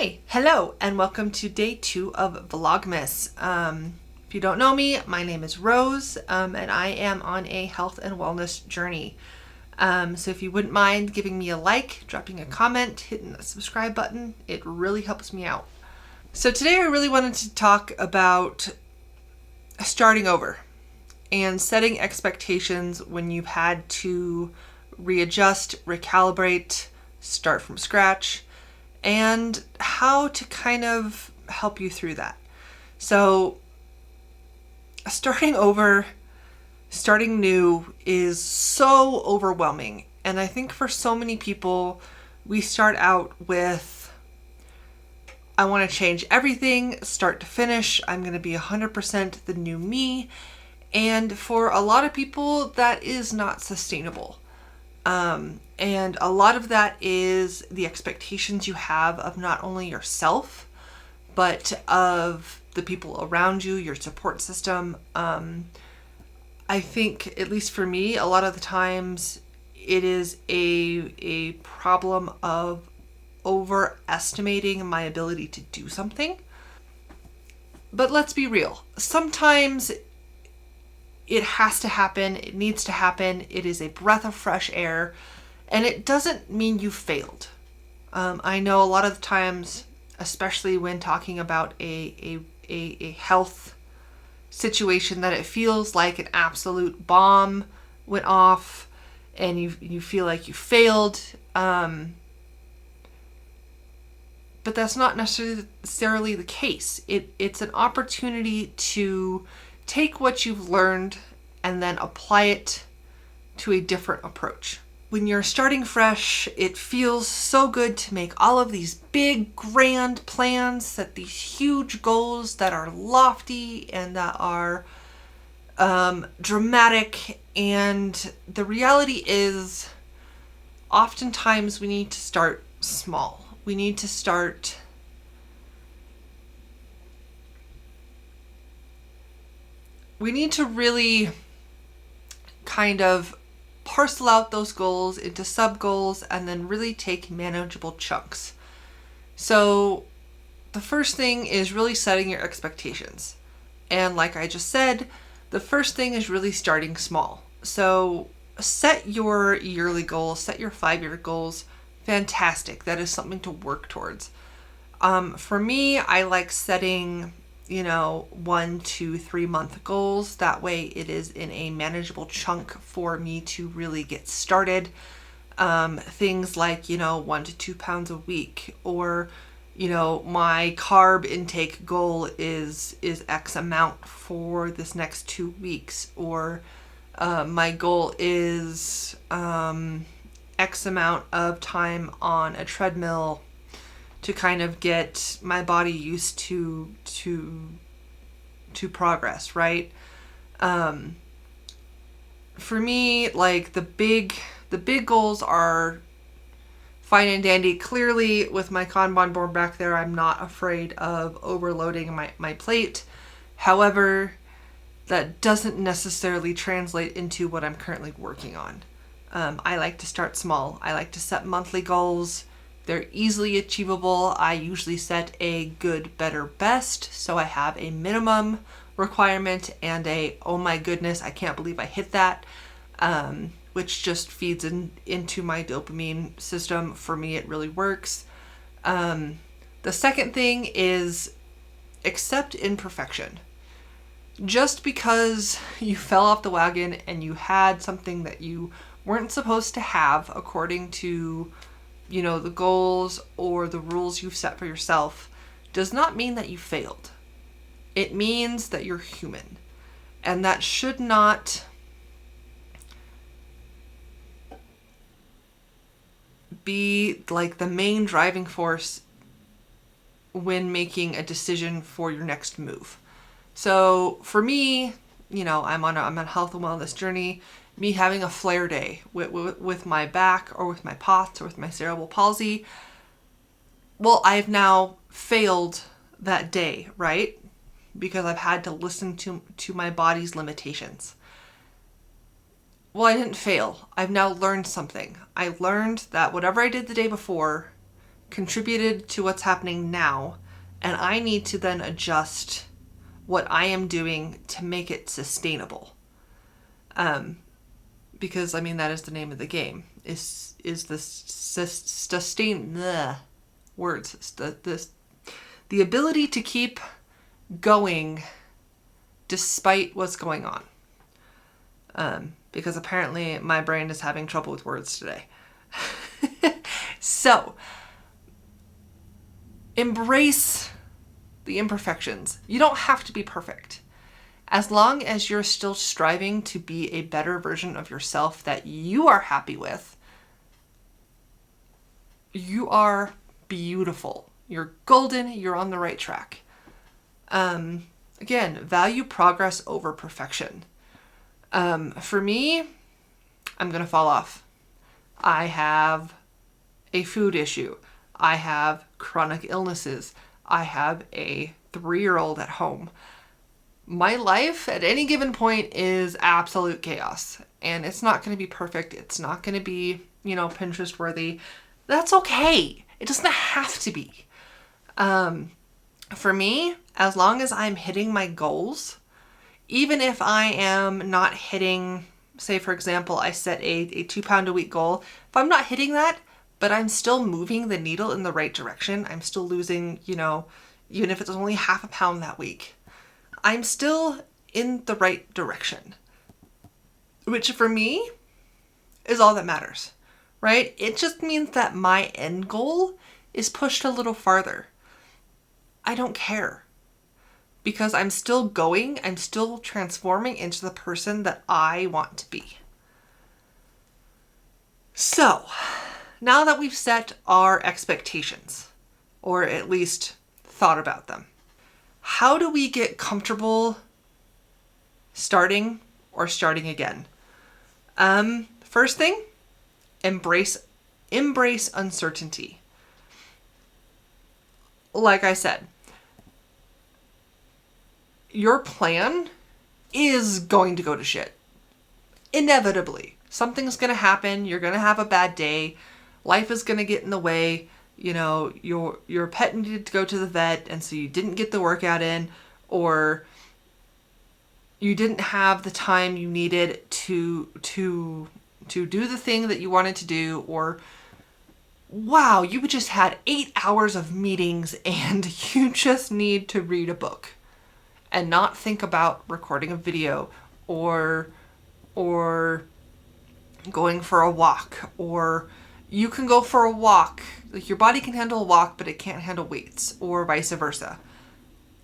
Hi, hello, and welcome to day 2 of Vlogmas. If you don't know me, my name is Rose, and I am on a health and wellness journey. So if you wouldn't mind giving me a like, dropping a comment, hitting the subscribe button, it really helps me out. So today I really wanted to talk about starting over and setting expectations when you've had to readjust, recalibrate, start from scratch, and how to kind of help you through that. So starting over, starting new is so overwhelming. And I think for so many people, we start out with, I want to change everything, start to finish. I'm going to be 100% the new me. And for a lot of people, that is not sustainable. And a lot of that is the expectations you have of not only yourself, but of the people around you, your support system. I think, at least for me, a lot of the times it is a problem of overestimating my ability to do something. But let's be real. Sometimes it has to happen. It needs to happen. It is a breath of fresh air. And it doesn't mean you failed. I know a lot of the times, especially when talking about a health situation, that it feels like an absolute bomb went off and you feel like you failed. But that's not necessarily the case. It's an opportunity to take what you've learned and then apply it to a different approach. When you're starting fresh, it feels so good to make all of these big, grand plans, set these huge goals that are lofty and that are dramatic. And the reality is, oftentimes we need to start small. We need to start really kind of parcel out those goals into sub goals and then really take manageable chunks. So the first thing is really setting your expectations. And like I just said, the first thing is really starting small. So set your yearly goals, set your 5-year goals. Fantastic. That is something to work towards. For me, I like setting 1 to 3 month goals. That way it is in a manageable chunk for me to really get started. Things like, 1 to 2 pounds a week, or, my carb intake goal is X amount for this next 2 weeks, or my goal is X amount of time on a treadmill to kind of get my body used to progress, right? For me, like the big goals are fine and dandy. Clearly, with my Kanban board back there, I'm not afraid of overloading my plate. However, that doesn't necessarily translate into what I'm currently working on. I like to start small. I like to set monthly goals. They're easily achievable. I usually set a good, better, best. So I have a minimum requirement and a, oh my goodness, I can't believe I hit that, which just feeds into my dopamine system. For me, it really works. The second thing is accept imperfection. Just because you fell off the wagon and you had something that you weren't supposed to have according to the goals or the rules you've set for yourself, does not mean that you failed. It means that you're human. And that should not be like the main driving force when making a decision for your next move. So for me, I'm on a health and wellness journey. Me having a flare day with my back or with my POTS or with my cerebral palsy, well, I've now failed that day, right? Because I've had to listen to my body's limitations. Well, I didn't fail. I've now learned something. I learned that whatever I did the day before contributed to what's happening now, and I need to then adjust what I am doing to make it sustainable. Because I mean, that is the name of the game, is the the ability to keep going despite what's going on. Because apparently my brain is having trouble with words today. So, embrace the imperfections. You don't have to be perfect. As long as you're still striving to be a better version of yourself that you are happy with, you are beautiful. You're golden. You're on the right track. Again, value progress over perfection. For me, I'm going to fall off. I have a food issue. I have chronic illnesses. I have a 3-year-old at home. My life at any given point is absolute chaos, and it's not going to be perfect. It's not going to be, Pinterest worthy. That's okay. It doesn't have to be. For me, as long as I'm hitting my goals, even if I am not hitting, say for example, I set a 2-pound a week goal. If I'm not hitting that, but I'm still moving the needle in the right direction, I'm still losing, even if it's only half a pound that week, I'm still in the right direction, which for me is all that matters, right? It just means that my end goal is pushed a little farther. I don't care, because I'm still going, I'm still transforming into the person that I want to be. So, now that we've set our expectations, or at least thought about them, how do we get comfortable starting again? First thing, embrace uncertainty. Like I said, your plan is going to go to shit. Inevitably. Something's going to happen. You're going to have a bad day. Life is going to get in the way. Your pet needed to go to the vet, and so you didn't get the workout in, or you didn't have the time you needed to do the thing that you wanted to do, or wow, you just had 8 hours of meetings and you just need to read a book and not think about recording a video or going for a walk. Or you can go for a walk, like your body can handle a walk, but it can't handle weights, or vice versa.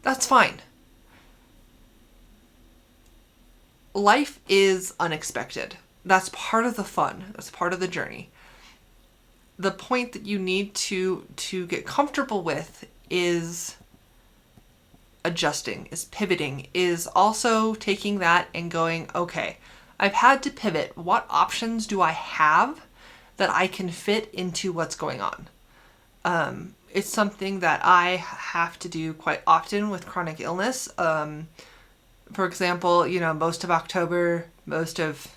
That's fine. Life is unexpected. That's part of the fun. That's part of the journey. The point that you need to get comfortable with is adjusting, is pivoting, is also taking that and going, okay, I've had to pivot. What options do I have that I can fit into what's going on? It's something that I have to do quite often with chronic illness. For example, most of October, most of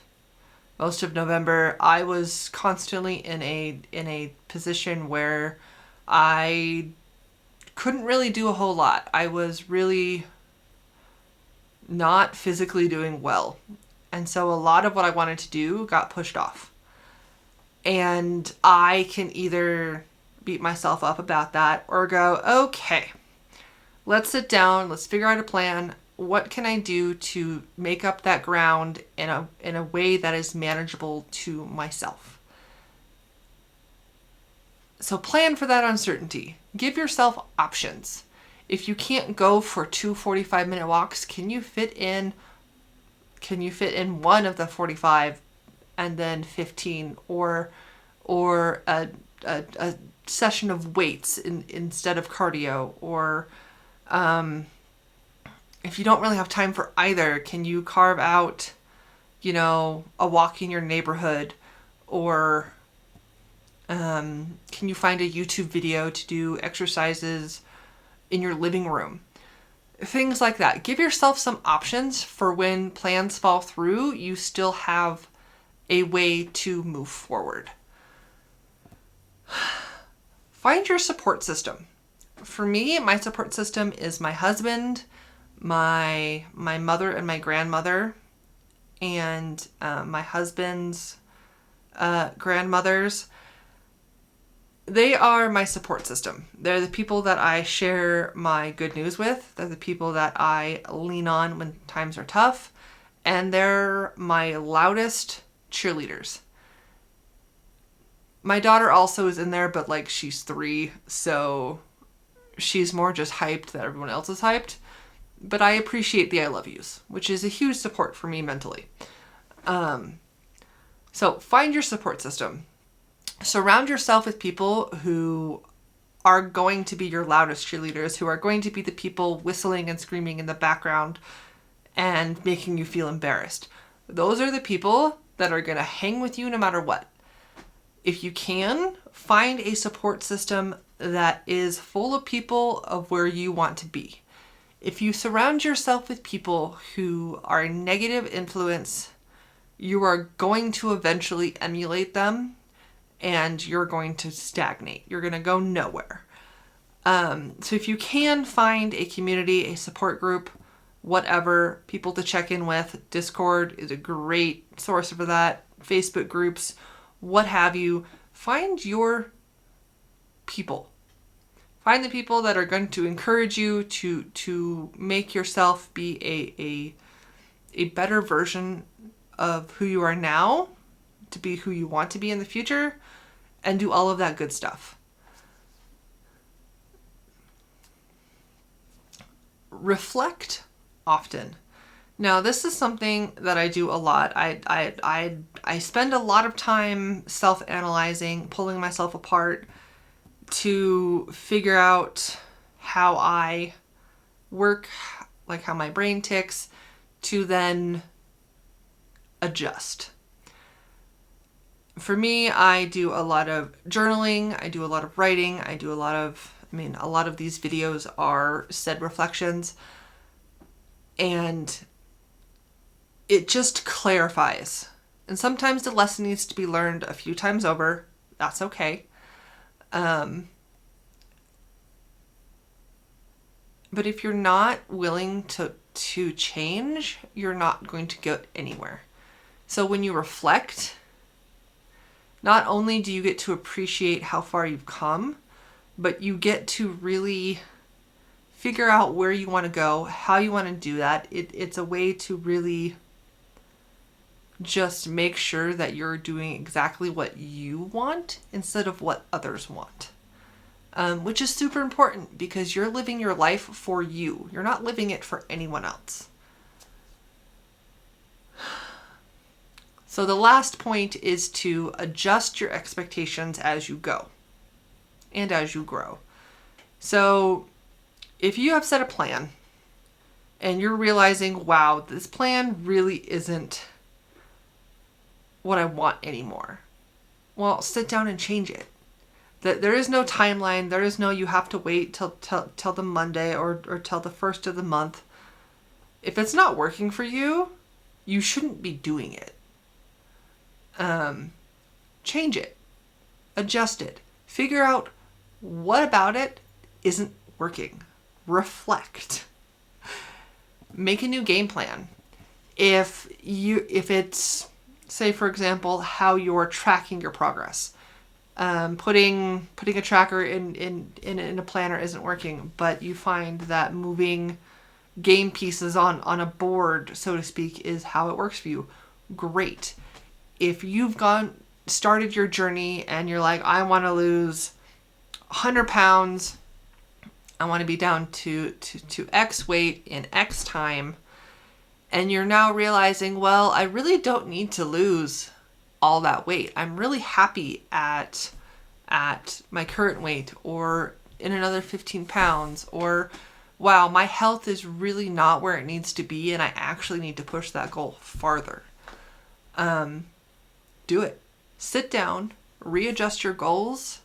November, I was constantly in a position where I couldn't really do a whole lot. I was really not physically doing well. And so a lot of what I wanted to do got pushed off. And I can either beat myself up about that or go, okay, let's sit down, let's figure out a plan. What can I do to make up that ground in a way that is manageable to myself? So plan for that uncertainty. Give yourself options. If you can't go for 2 45-minute walks, can you fit in one of the 45 and then 15, or a session of weights instead of cardio? Or if you don't really have time for either, can you carve out, a walk in your neighborhood? Or can you find a YouTube video to do exercises in your living room? Things like that. Give yourself some options for when plans fall through, you still have a way to move forward. find your support system. For me, my support system is my husband, my mother and my grandmother, and my husband's grandmothers. They are my support system. They're the people that I share my good news with. They're the people that I lean on when times are tough. And they're my loudest cheerleaders. My daughter also is in there, but like she's 3, so she's more just hyped that everyone else is hyped. But I appreciate the I love yous, which is a huge support for me mentally. So find your support system. Surround yourself with people who are going to be your loudest cheerleaders, who are going to be the people whistling and screaming in the background and making you feel embarrassed. Those are the people that are going to hang with you no matter what. If you can, find a support system that is full of people of where you want to be. If you surround yourself with people who are a negative influence, you are going to eventually emulate them and you're going to stagnate. You're going to go nowhere. So if you can find a community, a support group, whatever, people to check in with, Discord is a great source for that, Facebook groups, what have you, find your people. Find the people that are going to encourage you to make yourself be a better version of who you are now, to be who you want to be in the future, and do all of that good stuff. Reflect often. Now, this is something that I do a lot. I spend a lot of time self-analyzing, pulling myself apart to figure out how I work, like how my brain ticks, to then adjust. For me, I do a lot of journaling, I do a lot of writing, a lot of these videos are said reflections, and it just clarifies. And sometimes the lesson needs to be learned a few times over. That's okay. But if you're not willing to change, you're not going to get anywhere. So when you reflect, not only do you get to appreciate how far you've come, but you get to really figure out where you want to go, how you want to do that. It's a way to really just make sure that you're doing exactly what you want instead of what others want. Which is super important because you're living your life for you. You're not living it for anyone else. So the last point is to adjust your expectations as you go and as you grow. So if you have set a plan and you're realizing, wow, this plan really isn't what I want anymore, well, sit down and change it. There is no timeline. There is no you have to wait till the Monday or till the first of the month. If it's not working for you, you shouldn't be doing it. Change it, adjust it, figure out what about it isn't working. Reflect. Make a new game plan. If it's, say for example, how you're tracking your progress. Putting a tracker in a planner isn't working, but you find that moving game pieces on a board, so to speak, is how it works for you. Great. If you've started your journey and you're like, I want to lose 100 pounds, I want to be down to X weight in X time, and you're now realizing, well, I really don't need to lose all that weight. I'm really happy at my current weight, or in another 15 pounds, or wow, my health is really not where it needs to be and I actually need to push that goal farther. Do it. Sit down, readjust your goals,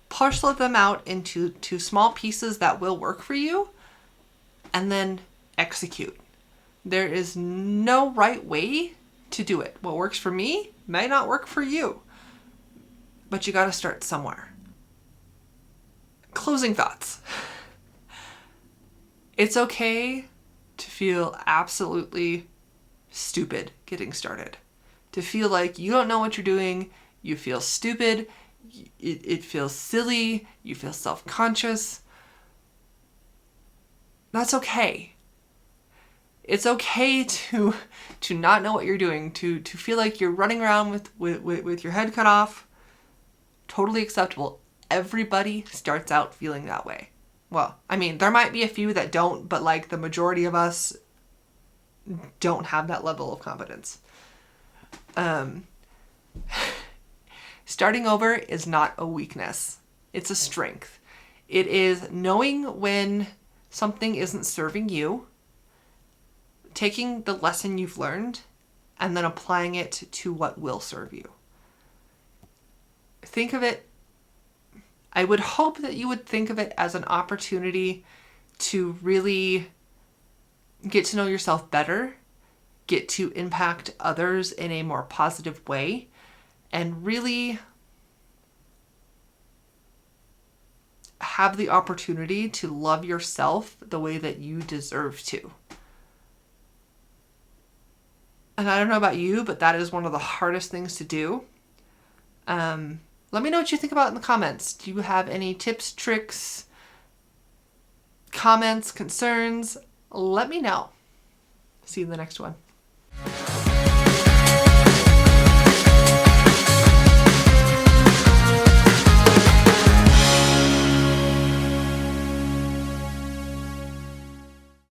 parcel them out into small pieces that will work for you, and then execute. There is no right way to do it. What works for me may not work for you, but you got to start somewhere. Closing thoughts. It's okay to feel absolutely stupid getting started. To feel like you don't know what you're doing, you feel stupid, it feels silly, you feel self-conscious. That's okay. It's okay to not know what you're doing, to feel like you're running around with your head cut off. Totally acceptable. Everybody starts out feeling that way. Well, I mean, there might be a few that don't, but like the majority of us don't have that level of competence. Starting over is not a weakness. It's a strength. It is knowing when something isn't serving you, taking the lesson you've learned, and then applying it to what will serve you. Think of it, I would hope that you would think of it as an opportunity to really get to know yourself better, get to impact others in a more positive way, and really have the opportunity to love yourself the way that you deserve to. And I don't know about you, but that is one of the hardest things to do. Let me know what you think about it in the comments. Do you have any tips, tricks, comments, concerns? Let me know. See you in the next one.